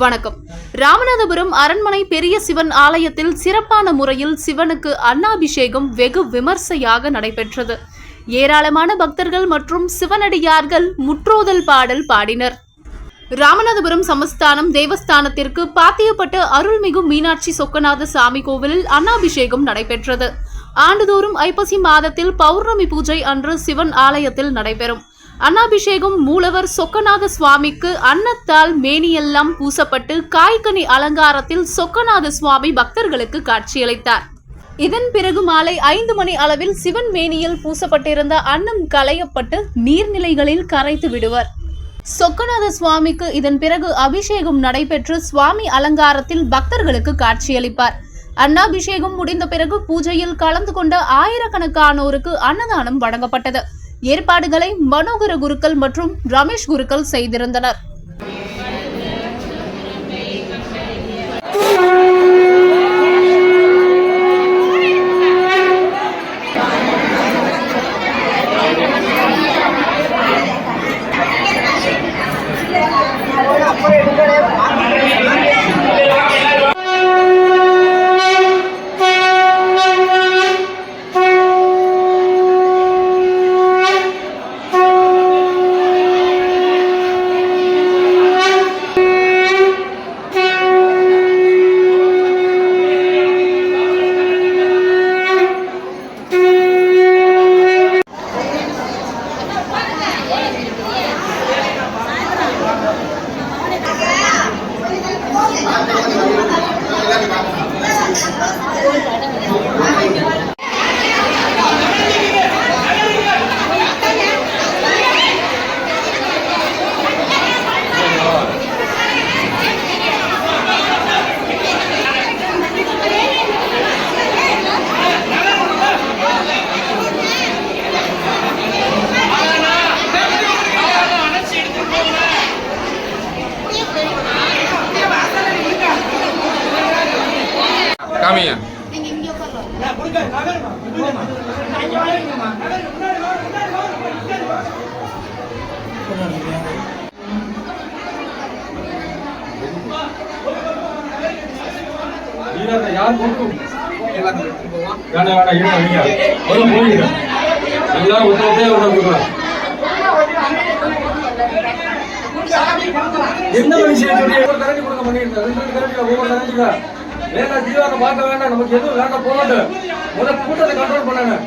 வணக்கம். ராமநாதபுரம் அரண்மனை பெரிய சிவன் ஆலயத்தில் சிறப்பான முறையில் சிவனுக்கு அன்னாபிஷேகம் வெகு விமர்சையாக நடைபெற்றது. ஏராளமான பக்தர்கள் மற்றும் சிவனடியார்கள் முற்றோதல் பாடல் பாடினர். ராமநாதபுரம் சமஸ்தானம் தேவஸ்தானத்திற்கு பாத்தியப்பட்ட அருள்மிகு மீனாட்சி சொக்கநாத சாமி கோவிலில் அன்னாபிஷேகம் நடைபெற்றது. ஆண்டுதோறும் ஐப்பசி மாதத்தில் பௌர்ணமி பூஜை அன்று சிவன் ஆலயத்தில் நடைபெறும். அன்னாபிஷேகம் மூலவர் சொக்கநாத சுவாமிக்கு அன்னத்தால் மேனியெல்லாம் பூசப்பட்டு காய்கனி அலங்காரத்தில் சொக்கநாத சுவாமி பக்தர்களுக்கு காட்சியளித்தார். இதன் பிறகு மாலை 5 மணி அளவில் சிவன் மேனியில் பூசப்பட்டிருந்த அன்னம் களையப்பட்டு நீர்நிலைகளில் கரைத்து விடுவர். சொக்கநாத சுவாமிக்கு இதன் பிறகு அபிஷேகம் நடைபெற்று சுவாமி அலங்காரத்தில் பக்தர்களுக்கு காட்சியளிப்பார். அன்னாபிஷேகம் முடிந்த பிறகு பூஜையில் கலந்து கொண்ட ஆயிரக்கணக்கானோருக்கு அன்னதானம் வழங்கப்பட்டது. ஏற்பாடுகளை மனோகர குருக்கள் மற்றும் ரமேஷ் குருக்கள் செய்திருந்தனர். காமியா யார் என்ன விஷயம் கரண்டி கொடுக்க பண்ணிருந்தேன். ஜீவாக பார்க்க வேண்டாம், நமக்கு எதுவும் வேண்டாம் போகட்டும். முதல் கூட்டத்தை கண்ட்ரோல் பண்ணணும்.